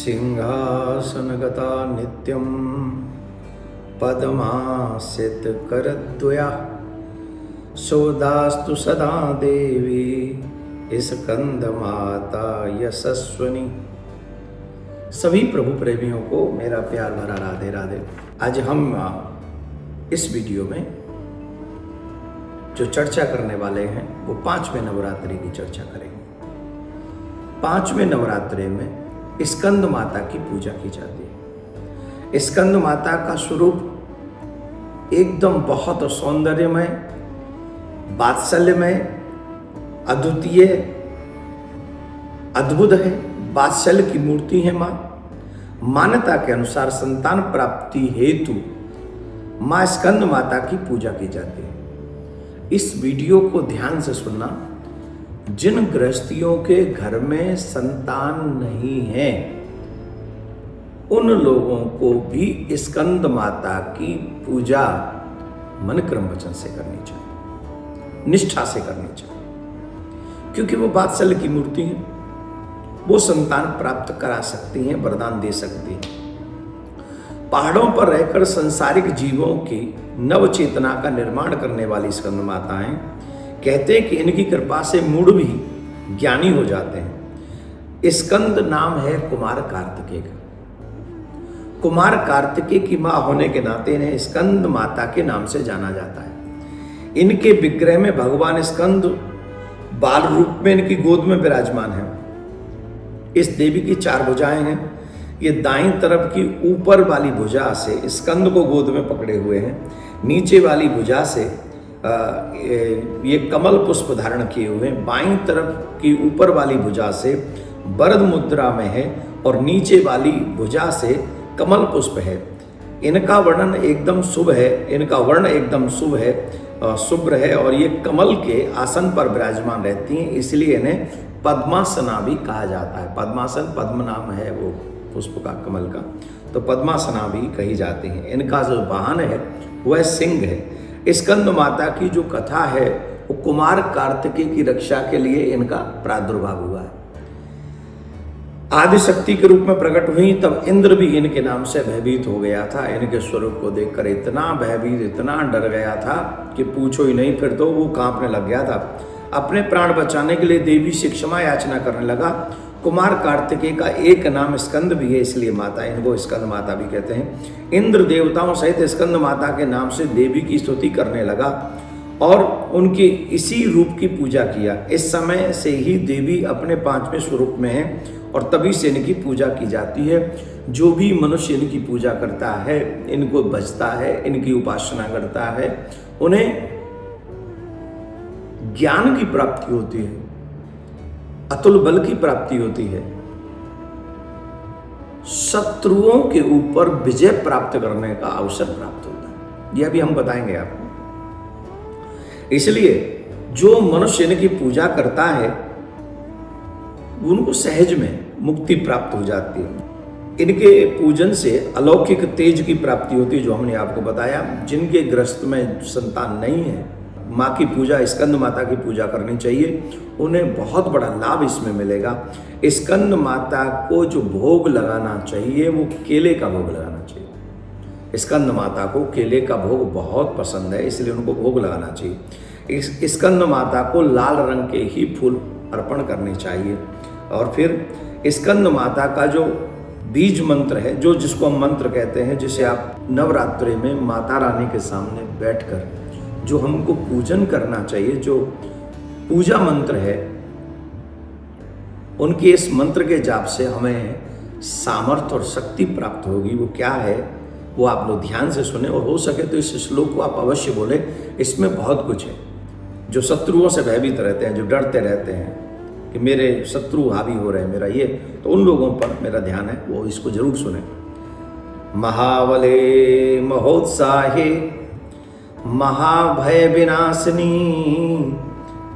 सिंहासनगता नित्यं पद्मासितकरद्वया सोदास्तु सदा देवी स्कंदमाता यशस्वनी। सभी प्रभु प्रेमियों को मेरा प्यार भरा राधे राधे। आज हम इस वीडियो में जो चर्चा करने वाले हैं वो 5वें नवरात्रि की चर्चा करेंगे। 5वें नवरात्रि में स्कंद माता की पूजा की जाती है। स्कंद माता का स्वरूप एकदम बहुत सौंदर्यमय, वात्सल्यमय, अद्वितीय, अद्भुत है। वात्सल्य की मूर्ति है माँ। मान्यता के अनुसार संतान प्राप्ति हेतु माँ स्कंद माता की पूजा की जाती है। इस वीडियो को ध्यान से सुनना। जिन गृहस्थियों के घर में संतान नहीं है उन लोगों को भी स्कंद माता की पूजा मन क्रम वचन से करनी चाहिए, निष्ठा से करनी चाहिए, क्योंकि वो वात्सल्य की मूर्ति है। वो संतान प्राप्त करा सकती हैं, वरदान दे सकती हैं। पहाड़ों पर रहकर संसारिक जीवों की नव चेतना का निर्माण करने वाली स्कंद माताएं कहते हैं कि इनकी कृपा से मूढ़ भी ज्ञानी हो जाते हैं। स्कंद नाम है कुमार कार्तिकेय का। कुमार कार्तिकेय की मां होने के नाते इन्हें स्कंद माता के नाम से जाना जाता है। इनके विग्रह में भगवान स्कंद बाल रूप में इनकी गोद में विराजमान है। इस देवी की 4 भुजाएं हैं। ये दाईं तरफ की ऊपर वाली भुजा से स्कंद को गोद में पकड़े हुए हैं। नीचे वाली भुजा से ये कमल पुष्प धारण किए हुए हैं। बाईं तरफ की ऊपर वाली भुजा से वरद मुद्रा में है और नीचे वाली भुजा से कमल पुष्प है। इनका वर्णन एकदम शुभ है। इनका वर्ण एकदम शुभ है, शुभ्र है और ये कमल के आसन पर विराजमान रहती हैं, इसलिए इन्हें पद्मासना भी कहा जाता है। पद्मासन पद्म नाम है वो पुष्प का, कमल का, तो पद्मासना भी कही जाती है। इनका जो वाहन है वह सिंह है। स्कंद माता की जो कथा है वो कुमार कार्तिकेय की रक्षा के लिए इनका प्रादुर्भाव हुआ है। आदि शक्ति के रूप में प्रकट हुई तब इंद्र भी इनके नाम से भयभीत हो गया था। इनके स्वरूप को देखकर इतना भयभीत, इतना डर गया था कि पूछो ही नहीं। फिर तो वो कांपने लग गया था। अपने प्राण बचाने के लिए देवी से क्षमा याचना करने लगा। कुमार कार्तिकेय का एक नाम स्कंद भी है, इसलिए माता इनको स्कंद माता भी कहते हैं। इंद्र देवताओं सहित स्कंद माता के नाम से देवी की स्तुति करने लगा और उनके इसी रूप की पूजा किया। इस समय से ही देवी अपने 5वें स्वरूप में है और तभी से इनकी पूजा की जाती है। जो भी मनुष्य इनकी पूजा करता है, इनको भजता है, इनकी उपासना करता है, उन्हें ज्ञान की प्राप्ति होती है, अतुल बल की प्राप्ति होती है, शत्रुओं के ऊपर विजय प्राप्त करने का अवसर प्राप्त होता है। यह भी हम बताएंगे आपको। इसलिए जो मनुष्य इनकी पूजा करता है उनको सहज में मुक्ति प्राप्त हो जाती है। इनके पूजन से अलौकिक तेज की प्राप्ति होती है, जो हमने आपको बताया। जिनके गृहस्थ में संतान नहीं है, माँ की पूजा, स्कंद माता की पूजा करनी चाहिए। उन्हें बहुत बड़ा लाभ इसमें मिलेगा। स्कंद माता को जो भोग लगाना चाहिए वो केले का भोग लगाना चाहिए। स्कंद माता को केले का भोग बहुत पसंद है, इसलिए उनको भोग लगाना चाहिए। स्कंद माता को लाल रंग के ही फूल अर्पण करने चाहिए। और फिर स्कंद माता का जो बीज मंत्र है, जो जिसको हम मंत्र कहते हैं, जिसे आप नवरात्रि में माता रानी के सामने बैठकर जो हमको पूजन करना चाहिए, जो पूजा मंत्र है, उनके इस मंत्र के जाप से हमें सामर्थ्य और शक्ति प्राप्त होगी। वो क्या है वो आप लोग ध्यान से सुने और हो सके तो इस श्लोक को आप अवश्य बोले। इसमें बहुत कुछ है। जो शत्रुओं से भयभीत रहते हैं, जो डरते रहते हैं कि मेरे शत्रु हावी हो रहे हैं, मेरा ये, तो उन लोगों पर मेरा ध्यान है, वो इसको जरूर सुने। महावले महोत्साहे महाभय विनाशिनी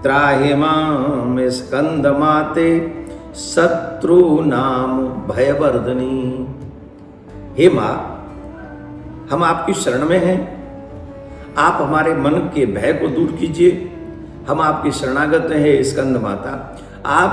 त्राहि माम स्कंद माते शत्रु नाम भयवर्धनी। हे माँ, हम आपकी शरण में हैं। आप हमारे मन के भय को दूर कीजिए। हम आपकी शरणागत हैं स्कंद माता। आप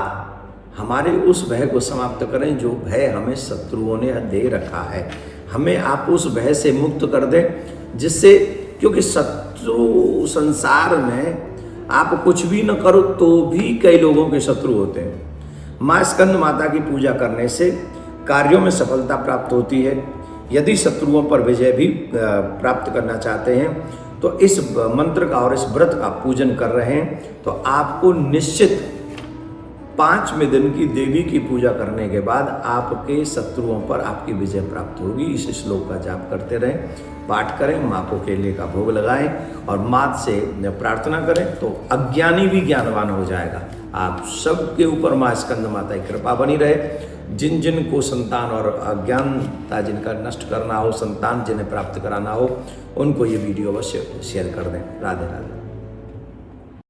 हमारे उस भय को समाप्त करें जो भय हमें शत्रुओं ने दे रखा है। हमें आप उस भय से मुक्त कर दें, जिससे, क्योंकि शत्रु संसार में आप कुछ भी न करो तो भी कई लोगों के शत्रु होते हैं। माँ स्कंद माता की पूजा करने से कार्यों में सफलता प्राप्त होती है। यदि शत्रुओं पर विजय भी प्राप्त करना चाहते हैं तो इस मंत्र का और इस व्रत का पूजन कर रहे हैं तो आपको निश्चित 5वें दिन की देवी की पूजा करने के बाद आपके शत्रुओं पर आपकी विजय प्राप्त होगी। इस श्लोक का जाप करते रहें, पाठ करें, माँ को केले का भोग लगाएं और माँ से प्रार्थना करें तो अज्ञानी भी ज्ञानवान हो जाएगा। आप सबके ऊपर माँ स्कंद माता की कृपा बनी रहे। जिन जिन को संतान और अज्ञानता जिनका नष्ट करना हो, संतान जिन्हें प्राप्त कराना हो, उनको ये वीडियो अवश्य शेयर कर दें। राधे राधे।